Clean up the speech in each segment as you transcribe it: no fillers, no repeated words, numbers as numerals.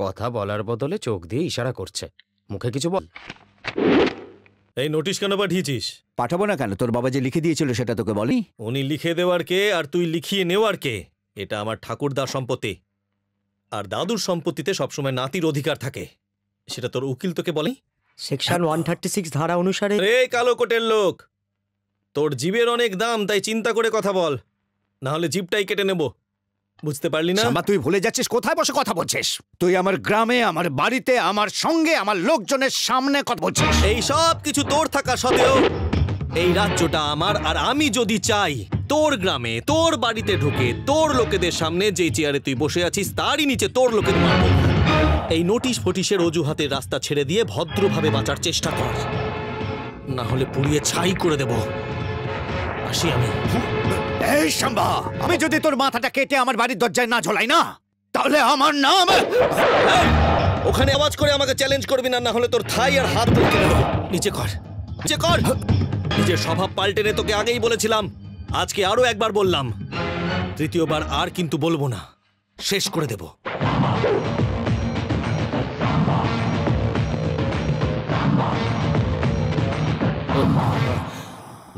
কথা বলার বদলে চোখ দিয়ে ইশারা করছে, মুখে কিছু বল। এই নোটিশ কেন পাঠিয়েছিস? পাঠাবো না কেন? তোর বাবা যে লিখে দিয়েছিল সেটা তোকে বলি? উনি লিখে দেওয়ার কে আর তুই লিখিয়ে নেওয়ার কে? এটা আমার ঠাকুরদার সম্পত্তি, আর দাদুর সম্পত্তিতে সবসময় নাতির অধিকার থাকে। সেটা তোর উকিল তোকে বলে? সেকশন 136 ধারা অনুসারে। রে কালো কোটের লোক, তোর জীবের অনেক দাম, তাই চিন্তা করে কথা বল, না হলে জিভটাই কেটে নেব। বুঝতে পারলি না? তুই ভুলে যাচ্ছিস কোথায় বসে কথা বলছিস? তুই আমার গ্রামে, আমার বাড়িতে, আমার সঙ্গে, আমার লোকজনের সামনে কথা বলছিস। এই সব কিছু তোর থাকা সত্ত্বেও এই রাজ্যটা আমার, আর আমি যদি চাই তোর গ্রামে, তোর বাড়িতে ঢুকে তোর লোকেদের সামনে যে চেয়ারে তুই বসে আছিস তারই নিচে তোর লোকের মারব। এই নোটিশ ফটিশের অজুহাতের রাস্তা ছেড়ে দিয়ে ভদ্রভাবে বাঁচার চেষ্টা কর, না হলে পুড়িয়ে ছাই করে দেব। আসি আমি। এই শাম্বা, আমি যদি তোর মাথাটা কেটে আমার বাড়ির দরজায় না ঝোলাই না, তাহলে আমার নাম। ওখানে আওয়াজ করে আমাকে চ্যালেঞ্জ করবি না, না হলে তোর থাই আর হাত কেটে দেব। নিচে কর, নিচে কর। নিজের স্বভাব পাল্টে নে, তোকে আগেই বলেছিলাম, আজকে আরো একবার বললাম, তৃতীয়বার আর কিন্তু বলবো না, শেষ করে দেব।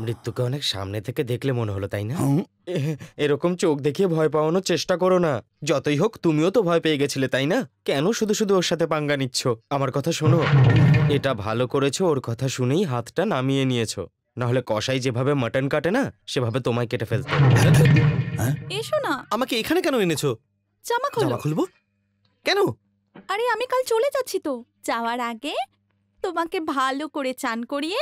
মৃত্যুকে অনেক সামনে থেকে দেখলে মনে হলো, তাই না? এরকম চোখ দেখিয়ে ভয় পাওয়ানোর চেষ্টা করো না। যতই হোক তুমিও তো ভয় পেয়ে গেছিলে, তাই না? কেন শুধু শুধু ওর সাথে পাঙ্গা নিচ্ছ? আমার কথা শোনো, এটা ভালো করেছো, ওর কথা শুনেই হাতটা নামিয়ে নিয়েছো, না হলে কসাই যেভাবে মাটন কাটে না সেভাবে তোমায় কেটে ফেলতো। এসো না। আমাকে এখানে কেন এনেছো? জামা খোলো। জামা খুলবো কেন? আরে আমি কাল চলে যাচ্ছি তো, যাওয়ার আগে তোমাকে ভালো করে চান করিয়ে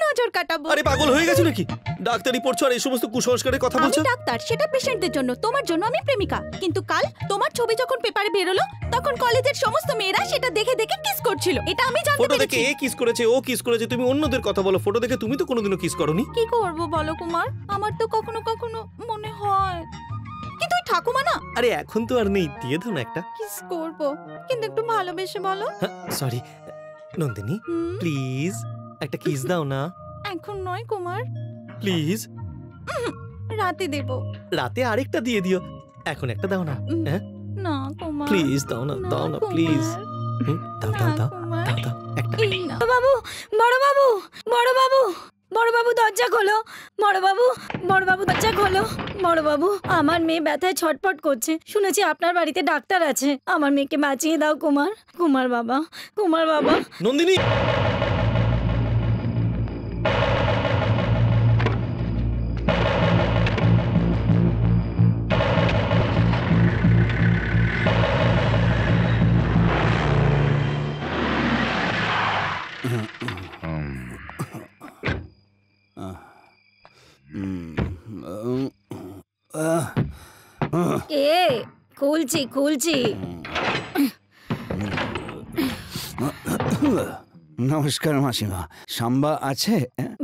নজর কাটাবো। আরে পাগল হয়ে গেছো নাকি? ডাক্তারি পড়ছো আর এই সমস্ত কুসংস্কারের কথা বলছো? আমি ডাক্তার, সেটা পেশেন্টদের জন্য, তোমার জন্য আমি প্রেমিকা। কিন্তু কাল তোমার ছবি যখন পেপারে বেরোলো, তখন কলেজের সমস্ত মেয়েরা সেটা দেখে দেখে কিস করছিল। এটা আমি জানতে ফটো পেরেছি। দেখে এ কিস করেছে, ও কিস করেছে, তুমি অন্যদের কথা বলো। ফটো দেখে তুমি তো কোনোদিনও কিস করোনি। কি করব বলো কুমার, আমার তো কখনো কখনো মনে হয়। কিন্তু ওই ঠাকুমা না। আরে এখন তো আর নেই, দিয়ে দাও না একটা। কিস করব, কিন্তু একটু ভালোবেসে বলো। সরি নন্দিনী, প্লিজ একটা কিস দাও না। এখন নয় কুমার, প্লিজ। রাতে দেব। রাতে আরেকটা দিয়ে দিও, এখন একটা দাও না। হ্যাঁ না কুমার, প্লিজ দাও না, দাও না প্লিজ। দাও দাও দাও দাও দাও একটা। বাবু, বড় বাবু, বড় বাবু, বড় বাবু দরজা খোলো। বড় বাবু, বড় বাবু দরজা খোলো। বড় বাবু, আমার মেয়ে ব্যথায় ছটফট করছে, শুনেছি আপনার বাড়িতে ডাক্তার আছে, আমার মেয়েকে বাঁচিয়ে দাও কুমার। কুমার বাবা, কুমার বাবা। নন্দিনী, এ খুলছি খুলছি। নমস্কার মাসিমা, শাম্বা আছে?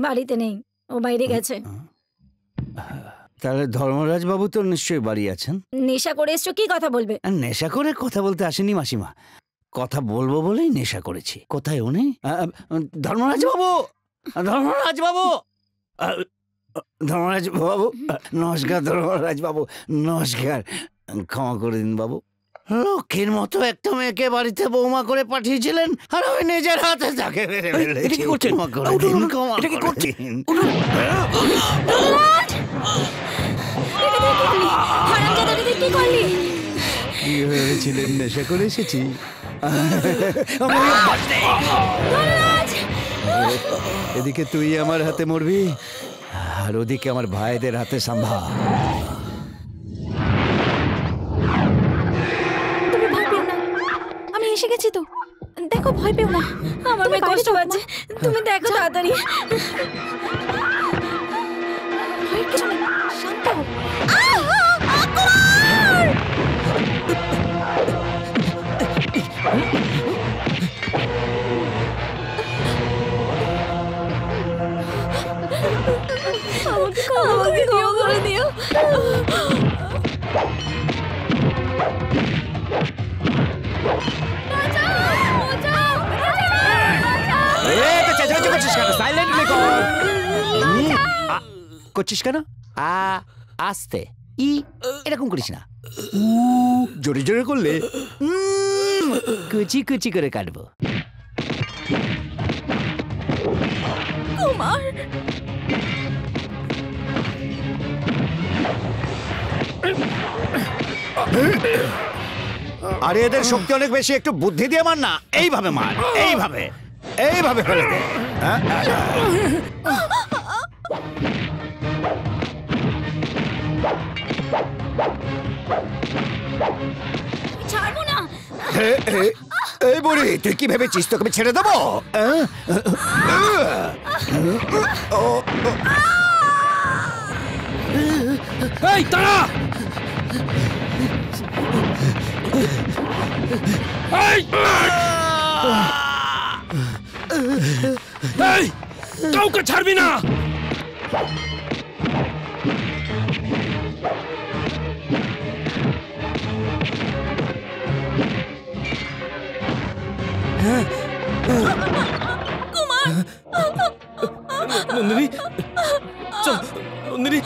বাড়িতে নেই, ও বাইরে গেছে। তাহলে ধর্মরাজ বাবু তো নিশ্চয়ই বাড়ি আছেন। নেশা করে এসছো, কি কথা বলবে? নেশা করে কথা বলতে আসেনি মাসিমা, কথা বলবো বলেই নেশা করেছি। কোথায় উনি? ধর্মরাজ বাবু, ধর্মরাজ বাবু, ধর্মরাজ বাবু, নমস্কার। ধর্মরাজ বাবু নমস্কার, ক্ষমা করে দিন বাবু। লক্ষ্মীর মতো একটা মেয়েকে বাড়িতে বৌমা করে পাঠিয়েছিলেন, আর আমি নিজের হাতে তাকে মেরে ফেলেছি। ক্ষমা করে দিন, ক্ষমা করে দিন। কি ভেবেছিলেন নেশা করে এসেছি? এদিকে তুই আমার হাতে মরবি, আর ওদিকে আমার ভাইদের হাতে সাম্ভা। তুমি ভয় পেও না, আমি এসে গেছি তো, দেখো ভয় পেও না। আমার মেয়ে কষ্ট পাচ্ছে, তুমি দেখো তাড়াতাড়ি। ভয়ের কিছু নেই, শান্ত হও। আমাকে ক্ষমা করে দিও। করছিস কেন? আস্তে, ই এরকম করিস না, জোরে জোরে করলে কুচি কুচি করে কাটবো। কুমার, আরে এদের শক্তি অনেক বেশি, একটু বুদ্ধি দিয়ে মার না। এইভাবে মার, এইভাবে এইভাবে ফেলে দে। হ্যাঁ? ছাড়বো না। এই বুড়ি, তুই কি ভেবেছিস তোকে আমি ছেড়ে দেবো? এই তারা! এই! এই! কাউকে ছাড়বি না! নন্দিনী, চল নন্দিনী।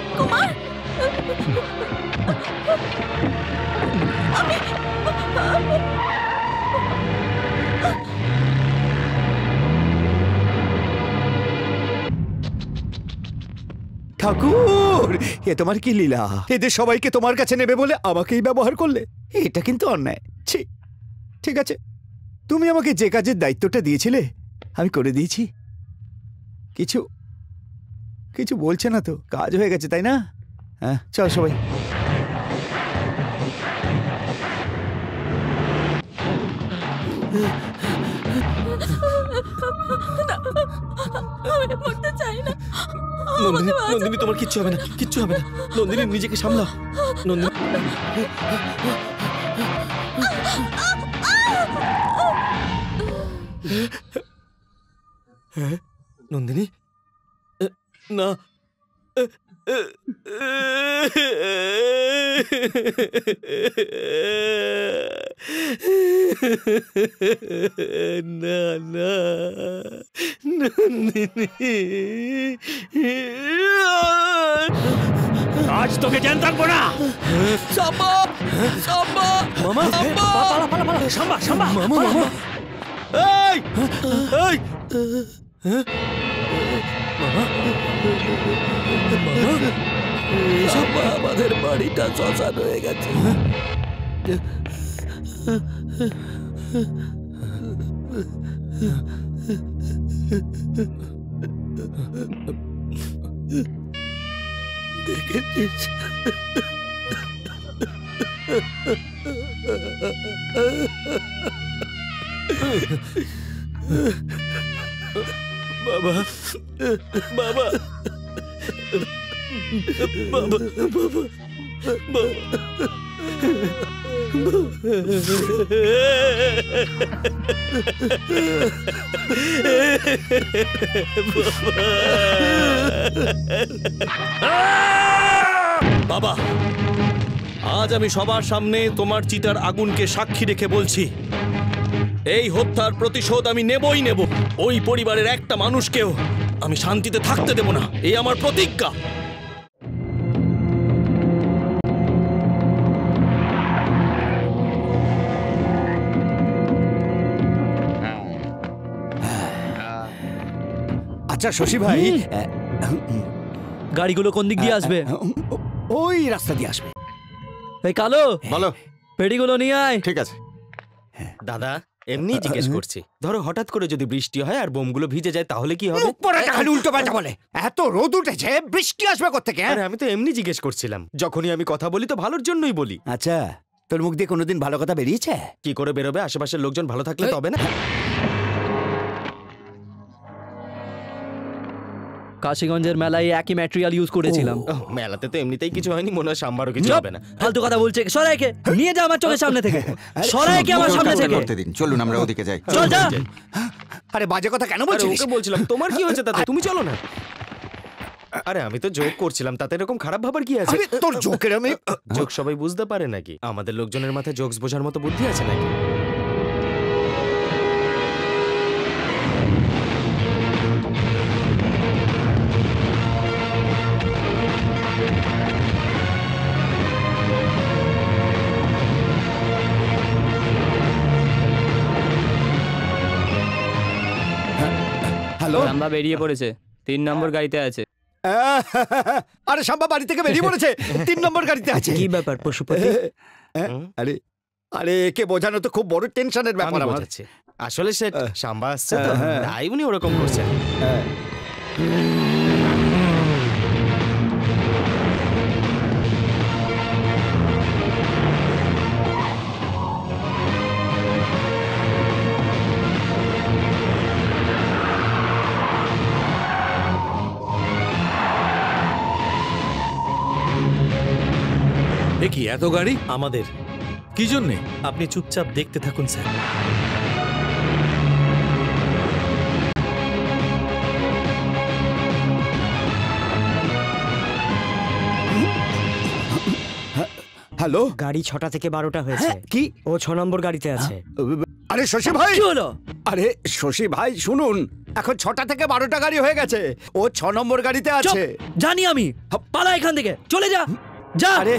কুমার, ঠাকুর, এ তোমার কি লীলা? এদের সবাইকে তোমার কাছে নেবে বলে আমাকেই ব্যবহার করলে। এটা কিন্তু অন্যায়। ছি, ঠিক আছে, তুমি আমাকে যে কাজের দায়িত্বটা দিয়েছিলে আমি করে দিয়েছি। কিছু কিছু বলছে না তো? কাজ হয়ে গেছে তাই না? হ্যাঁ, চল সবাই। আমি মরতে চাই না। নন্দিনী, নন্দিনী, তোমার কিচ্ছু হবে না, কিচ্ছু হবে না। নন্দিনী, নিজেকে সামলাও। নন্দিনী, নন্দিনী, না। না না নন্দিনী, আজ তোকে জানতে পারবো না। সাম্বা, সাম্বা, মামা, সাম্বা সাম্বা মামা, মামা, এই, এই, মামা, মামা, সাম্বা, আমাদের বাড়িটা শ্মশান হয়ে গেছে। দেখেছিস? বাবা, বাবা, বাবা, বাবা, বাবা, আজ আমি সবার সামনে তোমার চিতার আগুনকে সাক্ষী রেখে বলছি, এই হত্যার প্রতিশোধ আমি নেবই নেব। ওই পরিবারের একটা মানুষকেও আমি শান্তিতে থাকতে দেব না, এই আমার প্রতিজ্ঞা। আচ্ছা শশী ভাই, গাড়িগুলো কোন দিক দিয়ে আসবে? ওই রাস্তা দিয়ে আসবে। এই কালো, বলো। পেটিগুলো নিয়ে আয়। ঠিক আছে দাদা, এমনি জিজ্ঞেস করছি, ধরো হঠাৎ করে যদি বৃষ্টি হয় আর বোমগুলো ভিজে যায় তাহলে কি হবে? উল্টো পাল্টা বলে। এত রোদ উঠেছে, বৃষ্টি আসবে কোত্থেকে? আরে আমি তো এমনি জিজ্ঞেস করছিলাম। যখনই আমি কথা বলি তো ভালোর জন্যই বলি। আচ্ছা, তোর মুখ দিয়ে কোনোদিন ভালো কথা বেরিয়েছে? কি করে বেরোবে? আশেপাশের লোকজন ভালো থাকলে তবে না। কাশীগঞ্জের মেলায় একই ম্যাটেরিয়াল ইউজ করেছিলাম। মেলাতে তো এমনিতেই কিছু হয়নি, মনে হয় সাম্বারও কিছু চুপ! হবে না। ফালতু কথা বলছে। সরাইকে নিয়ে যা আমার চোখের সামনে থেকে। সরাইকে আমার সামনে থেকে। করতে দিন, চলুন আমরা ওদিকে যাই। চল যা। আরে বাজে কথা কেন আরে বলছিস? ওকে বলছিলাম, তোমার কি হয়েছে তাতে? তুমি চলো না। আরে আমি তো জোক করছিলাম, তাতে এরকম খারাপ ভাবার কি আছে? আরে তোর জোকের আমি জোক সবাই বুঝতে পারে নাকি? আমাদের লোকজনের মাথায় জোকস বোঝার মতো বুদ্ধি আছে নাকি? হ্যালো রাম্বা বেরিয়ে পড়েছে, 3 নম্বর গাড়িতে আছে। আরে শাম্বা বাড়ি থেকে বেরিয়ে পড়েছে, 3 নম্বর গাড়িতে আছে। কি ব্যাপার পশুপতি? আরে আরে একে বোঝানো তো খুব বড় টেনশনের আমি ব্যাপার আমার। বোঝাচ্ছি। আসলে সে সাম্বা আসছে তো, হ্যাঁ। তাই উনি ওরকম করছেন। এ কি এত গাড়ি আমাদের? কি জন্যে? আপনি চুপচাপ দেখতে থাকুন স্যার। হ্যালো গাড়ি 6টা থেকে 12টা হয়েছে। কি? ও 6 নম্বর গাড়িতে আছে। আরে শশী ভাই, কি হলো? আরে শশী ভাই শুনুন, এখন 6টা থেকে 12টা গাড়ি হয়ে গেছে, ও 6 নম্বর গাড়িতে চুপ! আছে। জানি আমি। পালা এখান থেকে, চলে যা যা। আরে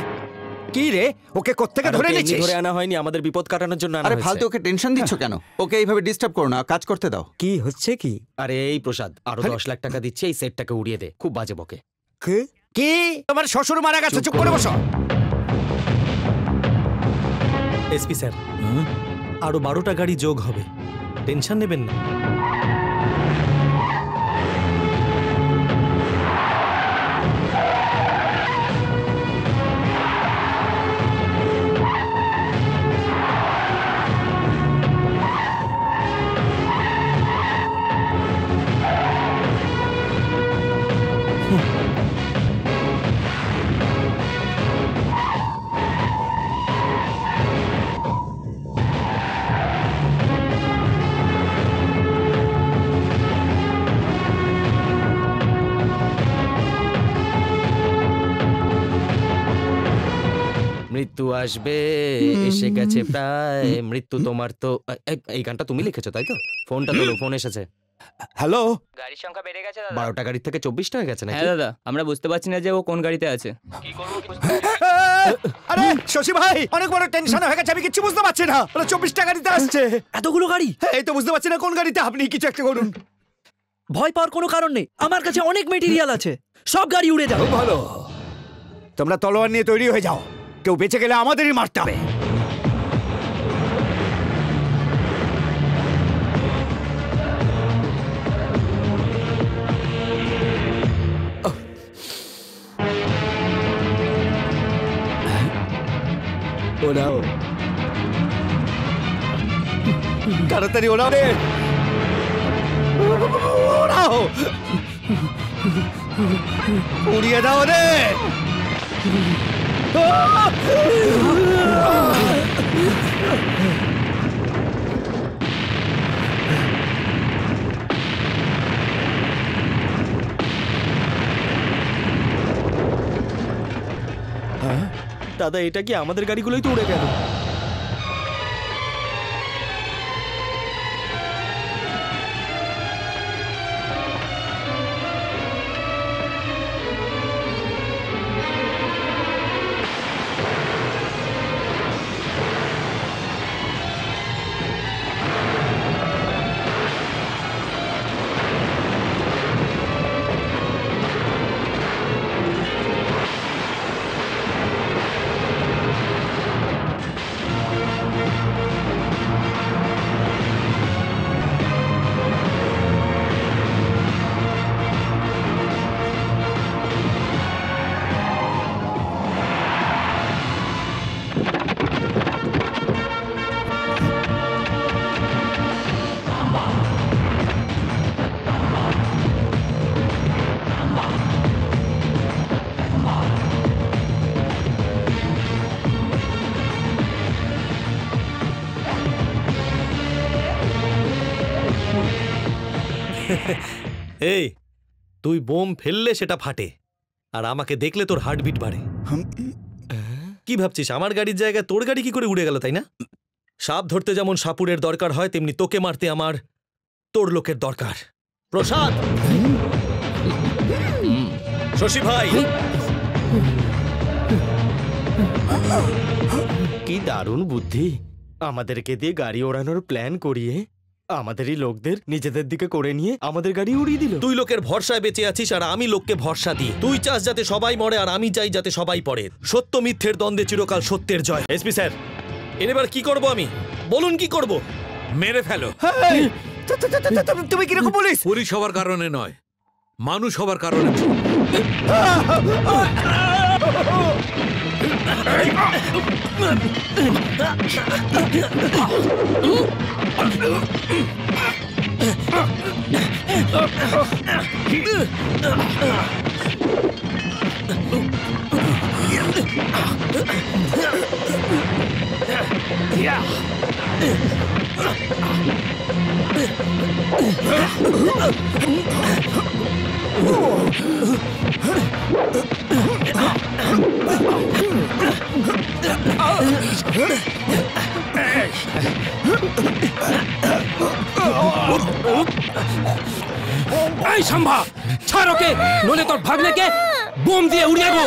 কি রে, ওকে কোত্থেকে আর ধরে ওকে এমনি নিয়েছিস? ধরে আনা হয়নি, আমাদের বিপদ কাটানোর জন্য আনা আরে হয়েছে। ফালতু ওকে টেনশন দিচ্ছ কেন? ওকে এইভাবে ডিস্টার্ব করো না, কাজ করতে দাও। কি হচ্ছে কি? আরে এই প্রসাদ, আরো 10 লাখ টাকা দিচ্ছে, এই সেটটাকে উড়িয়ে দে। খুব বাজে বকে। কে? কি? তোমার শ্বশুর মারা গেছে, চুপ করে বসো। এসপি স্যার, আরো 12টা গাড়ি যোগ হবে, টেনশন নেবেন না। মৃত্যু আসবে, এসে গেছে প্রায়, মৃত্যু তোমার তো। এই গানটা তুমি লিখেছো তাই তো? ফোনটা তোলো, ফোন এসেছে। হ্যালো, গাড়ির সংখ্যা বেড়ে গেছে দাদা। 12টা গাড়ির থেকে 24টা হয়ে গেছে নাকি? হ্যাঁ দাদা, আমরা বুঝতে পারছি না যে ও কোন গাড়িতে আছে। আরে শশী ভাই, অনেক বড় টেনশন হয়ে গেছে, আমি কিচ্ছু বুঝতে পারছি না। ওরা 24টা গাড়িতে আসছে। এতগুলো গাড়ি? এই তো বুঝতে পারছি না কোন গাড়িতে, আপনি কিছু একটা করুন। ভয় পাওয়ার কোনো কারণ নেই, আমার কাছে অনেক মেটেরিয়াল আছে, সব গাড়ি উড়ে যাবে। খুব ভালো, তোমরা তলোয়ার নিয়ে তৈরি হয়ে যাও, কেউ বেঁচে গেলে আমাদেরই মারতে হবে। ওরাও তাড়াতাড়ি ওরাও রে, ওরাও উড়িয়ে দাও রে। দাদা, এটা কি আমাদের গাড়িগুলোই তো উড়ে গেল? এই তুই বোম ফেললে সেটা ফাটে, আর আমাকে দেখলে তোর হার্টবিট বাড়ে। কি ভাবছিস আমার গাড়ির জায়গায় তোর গাড়ি কি করে উড়ে গেল, তাই না? সাপ ধরতে যেমন সাপুরের দরকার হয়, তেমনি তোকে মারতে আমার তোর লোকের দরকার। প্রসাদ, শশী ভাই, কি দারুণ বুদ্ধি! আমাদেরকে দিয়ে গাড়ি ওড়ানোর প্ল্যান করিয়ে আমাদেরই লোকদের নিজেদের দিকে করে নিয়ে আমাদের গাড়ি উড়িয়ে দিল। তুই লোকের ভরসায় বেঁচে আছিস আর আমি লোককে ভরসা দিই। তুই চাস যাতে সবাই মরে আর আমি চাই যাতে সবাই পড়ে। সত্য মিথ্যের দ্বন্দ্বে চিরকাল সত্যের জয়। এসপি স্যার, এবার কি করব আমি? বলুন কি করব? মেরে ফেলো। তুমি কিরকম বলিস? পুলিশ হওয়ার কারণে নয়, মানুষ হওয়ার কারণে। এই সম্ভা, ছাড় ওকে, নলে তোর ভাগ্নেকে বোম দিয়ে উড়িয়ে দেবো।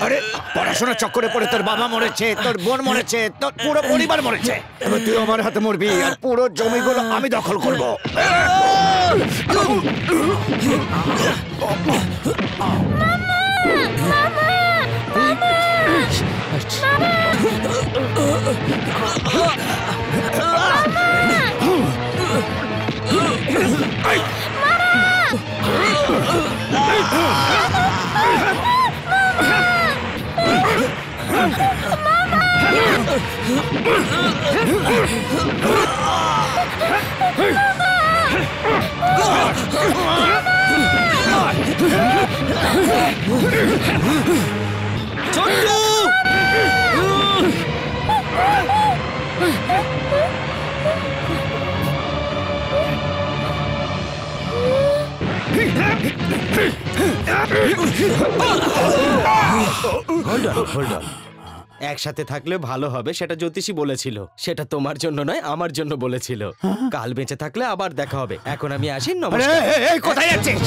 আরে পড়াশোনার চক্করে পড়ে তোর বাবা মরেছে, তোর বোন মরেছে, তোর পুরো পরিবার মরেছে। এবার তুই আমার হাতে মরবি আর পুরো জমিগুলো আমি দখল করব। একসাথে থাকলে ভালো হবে সেটা জ্যোতিষী বলেছিল। সেটা তোমার জন্য নয়, আমার জন্য বলেছিল। কাল বেঁচে থাকলে আবার দেখা হবে। এখন আমি আসি, নমস্কার। কোথায় যাচ্ছিস?